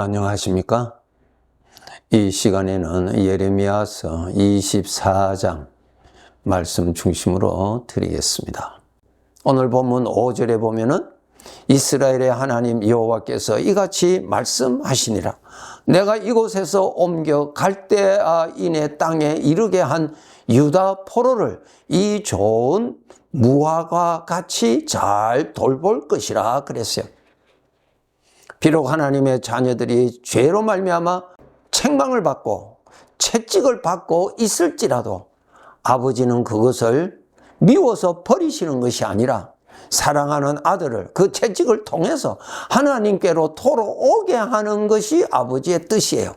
안녕하십니까? 이 시간에는 예레미야서 24장 말씀 중심으로 드리겠습니다. 오늘 본문 5절에 보면은 이스라엘의 하나님 여호와께서 이같이 말씀하시니라. 내가 이곳에서 옮겨 갈대아인의 땅에 이르게 한 유다 포로를 이 좋은 무화과 같이 잘 돌볼 것이라 그랬어요. 비록 하나님의 자녀들이 죄로 말미암아 책망을 받고 채찍을 받고 있을지라도 아버지는 그것을 미워서 버리시는 것이 아니라 사랑하는 아들을 그 채찍을 통해서 하나님께로 돌아오게 하는 것이 아버지의 뜻이에요.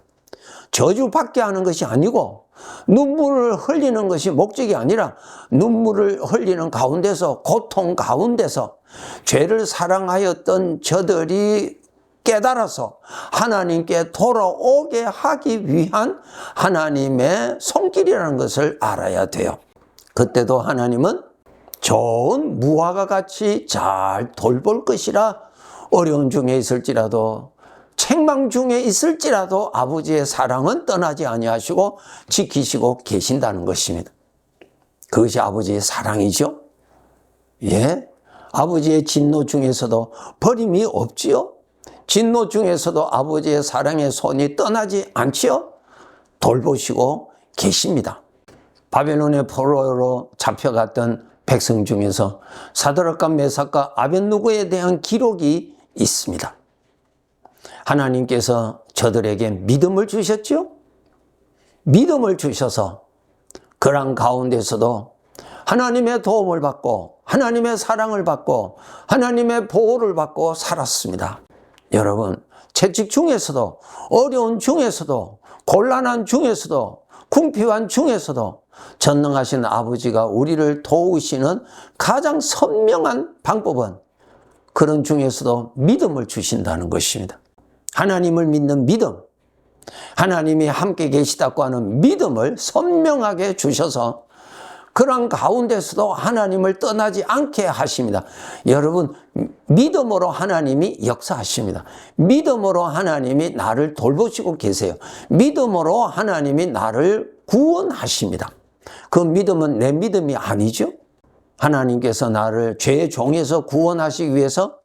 저주받게 하는 것이 아니고 눈물을 흘리는 것이 목적이 아니라 눈물을 흘리는 가운데서 고통 가운데서 죄를 사랑하였던 저들이 깨달아서 하나님께 돌아오게 하기 위한 하나님의 손길이라는 것을 알아야 돼요. 그때도 하나님은 좋은 무화과 같이 잘 돌볼 것이라 어려움 중에 있을지라도 책망 중에 있을지라도 아버지의 사랑은 떠나지 아니하시고 지키시고 계신다는 것입니다. 그것이 아버지의 사랑이죠. 예, 아버지의 진노 중에서도 버림이 없지요. 진노 중에서도 아버지의 사랑의 손이 떠나지 않지요. 돌보시고 계십니다. 바벨론의 포로로 잡혀갔던 백성 중에서 사드락과 메삭과 아벳느고에 대한 기록이 있습니다. 하나님께서 저들에게 믿음을 주셨죠. 믿음을 주셔서 그런 가운데서도 하나님의 도움을 받고 하나님의 사랑을 받고 하나님의 보호를 받고 살았습니다. 여러분, 채찍 중에서도 어려운 중에서도 곤란한 중에서도 궁핍한 중에서도 전능하신 아버지가 우리를 도우시는 가장 선명한 방법은 그런 중에서도 믿음을 주신다는 것입니다. 하나님을 믿는 믿음, 하나님이 함께 계시다고 하는 믿음을 선명하게 주셔서 그런 가운데서도 하나님을 떠나지 않게 하십니다. 여러분, 믿음으로 하나님이 역사하십니다. 믿음으로 하나님이 나를 돌보시고 계세요. 믿음으로 하나님이 나를 구원하십니다. 그 믿음은 내 믿음이 아니죠. 하나님께서 나를 죄의 종에서 구원하시기 위해서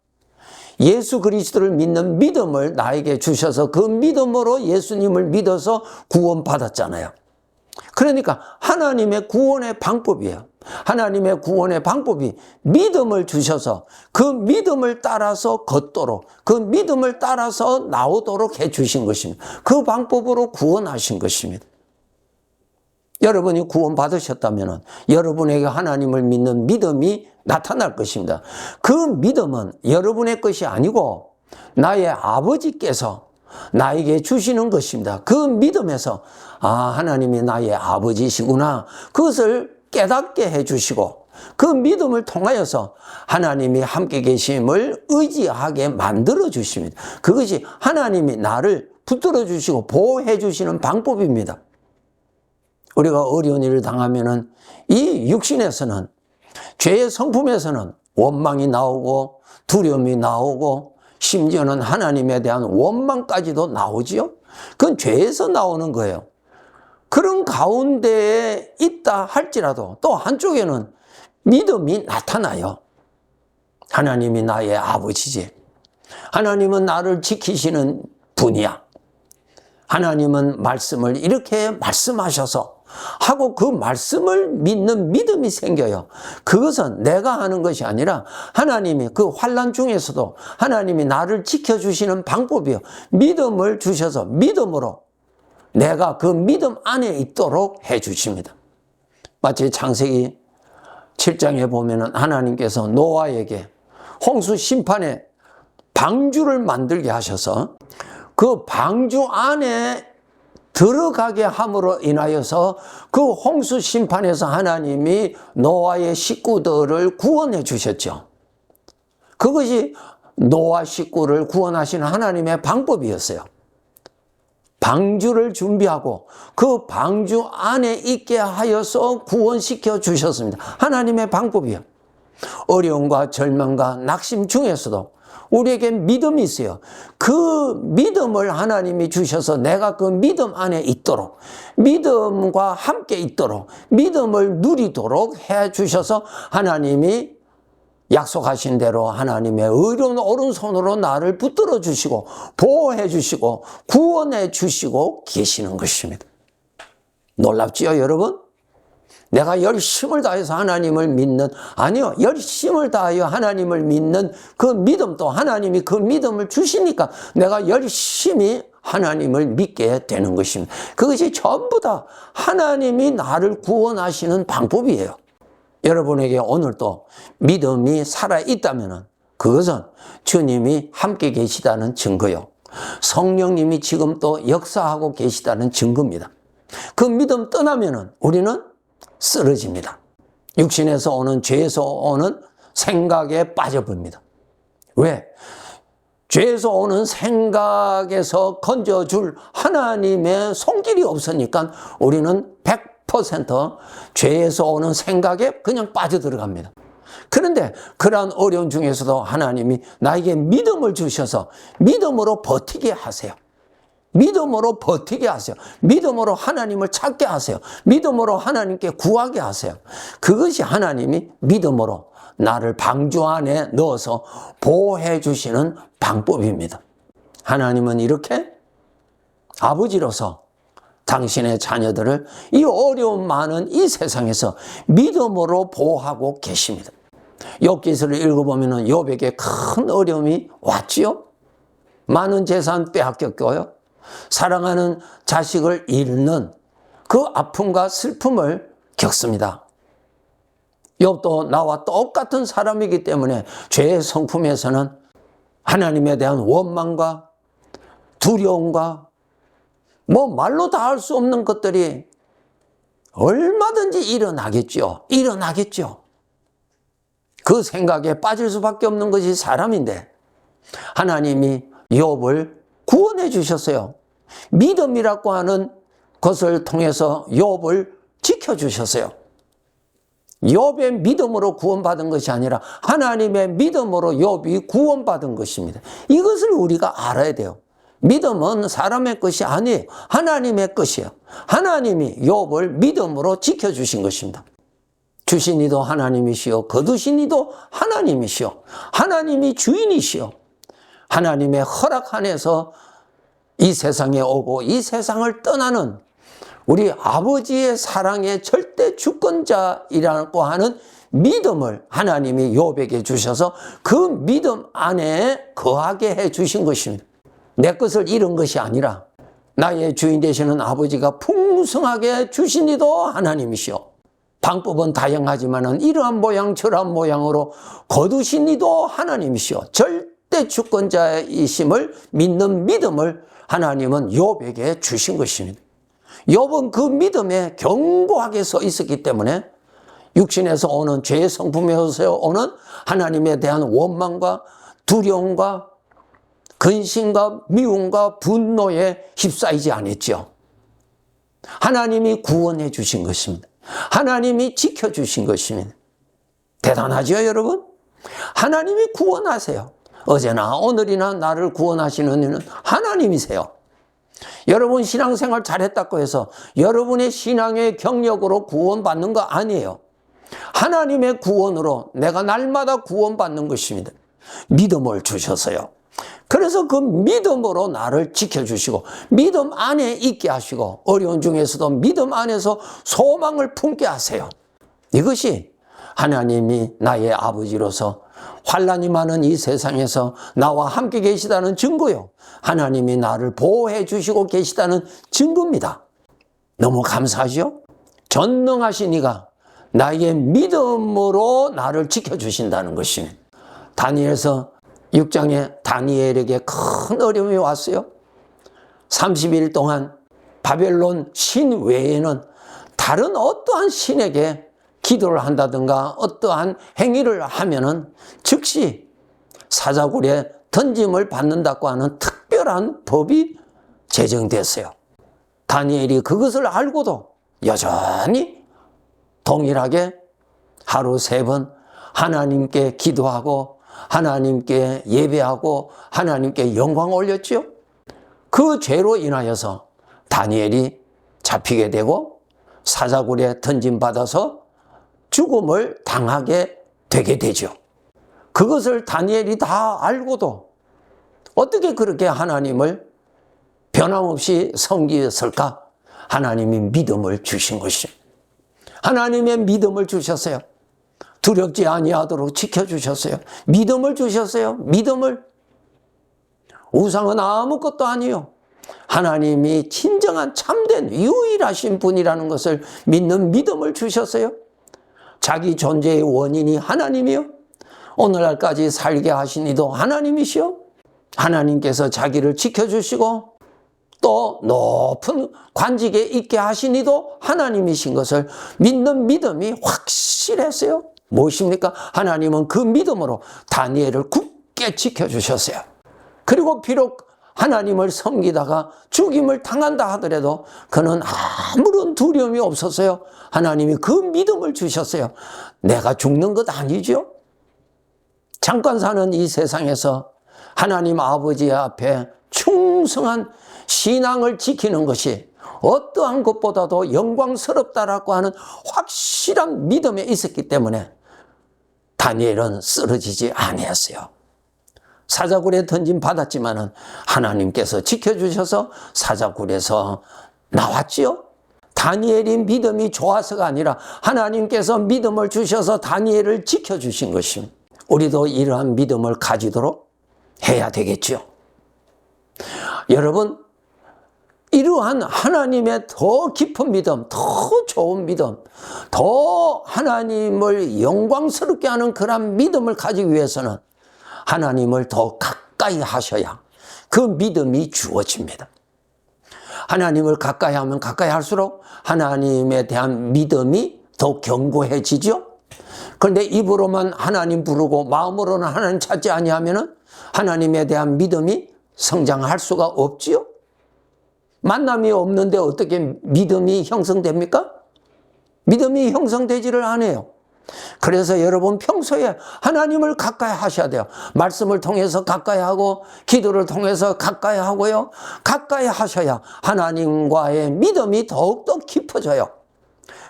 예수 그리스도를 믿는 믿음을 나에게 주셔서 그 믿음으로 예수님을 믿어서 구원받았잖아요. 그러니까 하나님의 구원의 방법이에요. 하나님의 구원의 방법이 믿음을 주셔서 그 믿음을 따라서 걷도록 그 믿음을 따라서 나오도록 해주신 것입니다. 그 방법으로 구원하신 것입니다. 여러분이 구원받으셨다면 여러분에게 하나님을 믿는 믿음이 나타날 것입니다. 그 믿음은 여러분의 것이 아니고 나의 아버지께서 나에게 주시는 것입니다. 그 믿음에서 하나님이 나의 아버지시구나. 그것을 깨닫게 해주시고 그 믿음을 통하여서 하나님이 함께 계심을 의지하게 만들어 주십니다. 그것이 하나님이 나를 붙들어 주시고 보호해 주시는 방법입니다. 우리가 어려운 일을 당하면은 이 육신에서는 죄의 성품에서는 원망이 나오고 두려움이 나오고 심지어는 하나님에 대한 원망까지도 나오지요. 그건 죄에서 나오는 거예요. 그런 가운데에 있다 할지라도 또 한쪽에는 믿음이 나타나요. 하나님이 나의 아버지지. 하나님은 나를 지키시는 분이야. 하나님은 말씀을 이렇게 말씀하셔서 하고 그 말씀을 믿는 믿음이 생겨요. 그것은 내가 하는 것이 아니라 하나님이 그 환난 중에서도 하나님이 나를 지켜주시는 방법이요. 믿음을 주셔서 믿음으로 내가 그 믿음 안에 있도록 해주십니다. 마치 창세기 7장에 보면은 하나님께서 노아에게 홍수 심판의 방주를 만들게 하셔서 그 방주 안에 들어가게 함으로 인하여서 그 홍수 심판에서 하나님이 노아의 식구들을 구원해 주셨죠. 그것이 노아 식구를 구원하시는 하나님의 방법이었어요. 방주를 준비하고 그 방주 안에 있게 하여서 구원시켜 주셨습니다. 하나님의 방법이요. 어려움과 절망과 낙심 중에서도 우리에게 믿음이 있어요. 그 믿음을 하나님이 주셔서 내가 그 믿음 안에 있도록, 믿음과 함께 있도록, 믿음을 누리도록 해 주셔서 하나님이 약속하신 대로 하나님의 의로운 오른손으로 나를 붙들어 주시고 보호해 주시고 구원해 주시고 계시는 것입니다. 놀랍지요, 여러분? 내가 열심을 다해서 하나님을 믿는, 아니요, 열심을 다하여 하나님을 믿는 그 믿음도 하나님이 그 믿음을 주시니까 내가 열심히 하나님을 믿게 되는 것입니다. 그것이 전부 다 하나님이 나를 구원하시는 방법이에요. 여러분에게 오늘도 믿음이 살아있다면 그것은 주님이 함께 계시다는 증거요. 성령님이 지금 또 역사하고 계시다는 증거입니다. 그 믿음 떠나면 우리는 쓰러집니다. 육신에서 오는, 죄에서 오는 생각에 빠져버립니다. 왜? 죄에서 오는 생각에서 건져줄 하나님의 손길이 없으니까 우리는 100% 죄에서 오는 생각에 그냥 빠져들어갑니다. 그런데 그러한 어려움 중에서도 하나님이 나에게 믿음을 주셔서 믿음으로 버티게 하세요. 믿음으로 버티게 하세요. 믿음으로 하나님을 찾게 하세요. 믿음으로 하나님께 구하게 하세요. 그것이 하나님이 믿음으로 나를 방주 안에 넣어서 보호해 주시는 방법입니다. 하나님은 이렇게 아버지로서 당신의 자녀들을 이 어려움 많은 이 세상에서 믿음으로 보호하고 계십니다. 욥기서를 읽어보면 욥에게 큰 어려움이 왔지요. 많은 재산 빼앗겼고요. 사랑하는 자식을 잃는 그 아픔과 슬픔을 겪습니다. 욥도 나와 똑같은 사람이기 때문에 죄의 성품에서는 하나님에 대한 원망과 두려움과 말로 다 할 수 없는 것들이 얼마든지 일어나겠죠. 그 생각에 빠질 수밖에 없는 것이 사람인데 하나님이 욥을 구원해 주셨어요. 믿음이라고 하는 것을 통해서 욥을 지켜주셨어요. 욥의 믿음으로 구원받은 것이 아니라 하나님의 믿음으로 욥이 구원받은 것입니다. 이것을 우리가 알아야 돼요. 믿음은 사람의 것이 아니에요. 하나님의 것이에요. 하나님이 욥을 믿음으로 지켜주신 것입니다. 주신 이도 하나님이시오. 거두신 이도 하나님이시오. 하나님이 주인이시오. 하나님의 허락 안에서 이 세상에 오고 이 세상을 떠나는 우리 아버지의 사랑의 절대 주권자이라고 하는 믿음을 하나님이 욥에게 주셔서 그 믿음 안에 거하게 해 주신 것입니다. 내 것을 잃은 것이 아니라 나의 주인 되시는 아버지가 풍성하게 주신 이도 하나님이시오. 방법은 다양하지만 이러한 모양 저러한 모양으로 거두신 이도 하나님이시오. 절대 주권자이심을 믿는 믿음을 하나님은 욥에게 주신 것입니다. 욥은 그 믿음에 견고하게 서 있었기 때문에 육신에서 오는 죄의 성품에서 오는 하나님에 대한 원망과 두려움과 근심과 미움과 분노에 휩싸이지 않았죠. 하나님이 구원해 주신 것입니다. 하나님이 지켜주신 것입니다. 대단하죠, 여러분? 하나님이 구원하세요. 어제나 오늘이나 나를 구원하시는 이는 하나님이세요. 여러분 신앙생활 잘했다고 해서 여러분의 신앙의 경력으로 구원받는 거 아니에요. 하나님의 구원으로 내가 날마다 구원받는 것입니다. 믿음을 주셔서요. 그래서 그 믿음으로 나를 지켜주시고 믿음 안에 있게 하시고 어려운 중에서도 믿음 안에서 소망을 품게 하세요. 이것이 하나님이 나의 아버지로서 환난이 많은 이 세상에서 나와 함께 계시다는 증거요. 하나님이 나를 보호해 주시고 계시다는 증거입니다. 너무 감사하죠? 전능하신 이가 나의 믿음으로 나를 지켜주신다는 것입니다. 다니엘서 6장에 다니엘에게 큰 어려움이 왔어요. 30일 동안 바벨론 신 외에는 다른 어떠한 신에게 기도를 한다든가 어떠한 행위를 하면은 즉시 사자굴에 던짐을 받는다고 하는 특별한 법이 제정됐어요. 다니엘이 그것을 알고도 여전히 동일하게 하루 3번 하나님께 기도하고 하나님께 예배하고 하나님께 영광을 올렸지요. 그 죄로 인하여서 다니엘이 잡히게 되고 사자굴에 던짐받아서 죽음을 당하게 되게 되죠. 그것을 다니엘이 다 알고도 어떻게 그렇게 하나님을 변함없이 섬겼을까? 하나님이 믿음을 주신 것이죠. 하나님의 믿음을 주셨어요. 두렵지 아니하도록 지켜주셨어요. 믿음을 주셨어요. 믿음을. 우상은 아무것도 아니요. 하나님이 진정한 참된 유일하신 분이라는 것을 믿는 믿음을 주셨어요. 자기 존재의 원인이 하나님이요. 오늘날까지 살게 하신 이도 하나님이시요. 하나님께서 자기를 지켜주시고 또 높은 관직에 있게 하신 이도 하나님이신 것을 믿는 믿음이 확실했어요. 무엇입니까? 하나님은 그 믿음으로 다니엘을 굳게 지켜주셨어요. 그리고 비록 하나님을 섬기다가 죽임을 당한다 하더라도 그는 아무런 두려움이 없었어요. 하나님이 그 믿음을 주셨어요. 내가 죽는 것 아니죠? 잠깐 사는 이 세상에서 하나님 아버지 앞에 충성한 신앙을 지키는 것이 어떠한 것보다도 영광스럽다라고 하는 확실한 믿음에 있었기 때문에 다니엘은 쓰러지지 아니했어요. 사자굴에 던짐 받았지만은 하나님께서 지켜주셔서 사자굴에서 나왔지요. 다니엘이 믿음이 좋아서가 아니라 하나님께서 믿음을 주셔서 다니엘을 지켜주신 것입니다. 우리도 이러한 믿음을 가지도록 해야 되겠죠. 여러분, 이러한 하나님의 더 깊은 믿음, 더 좋은 믿음, 더 하나님을 영광스럽게 하는 그런 믿음을 가지기 위해서는 하나님을 더 가까이 하셔야 그 믿음이 주어집니다. 하나님을 가까이 하면 가까이 할수록 하나님에 대한 믿음이 더 견고해지죠. 그런데 입으로만 하나님 부르고 마음으로는 하나님 찾지 아니하면은 하나님에 대한 믿음이 성장할 수가 없지요. 만남이 없는데 어떻게 믿음이 형성됩니까? 믿음이 형성되지를 않아요. 그래서 여러분 평소에 하나님을 가까이 하셔야 돼요. 말씀을 통해서 가까이 하고 기도를 통해서 가까이 하고요. 가까이 하셔야 하나님과의 믿음이 더욱더 깊어져요.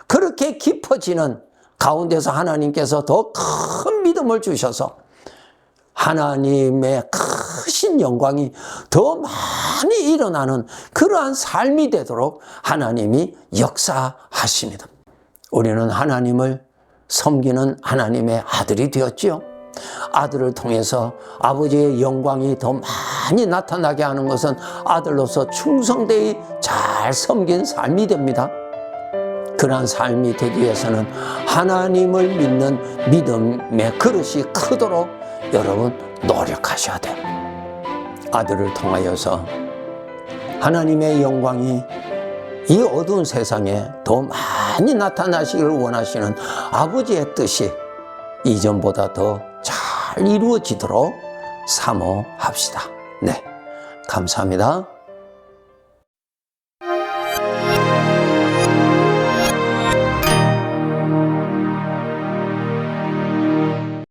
그렇게 깊어지는 가운데서 하나님께서 더 큰 믿음을 주셔서 하나님의 크신 영광이 더 많이 일어나는 그러한 삶이 되도록 하나님이 역사하십니다. 우리는 하나님을 섬기는 하나님의 아들이 되었지요. 아들을 통해서 아버지의 영광이 더 많이 나타나게 하는 것은 아들로서 충성되이 잘 섬긴 삶이 됩니다. 그러한 삶이 되기 위해서는 하나님을 믿는 믿음의 그릇이 크도록 여러분 노력하셔야 돼요. 아들을 통하여서 하나님의 영광이 이 어두운 세상에 더 많이 나타나시기를 원하시는 아버지의 뜻이 이전보다 더 잘 이루어지도록 사모합시다. 네, 감사합니다.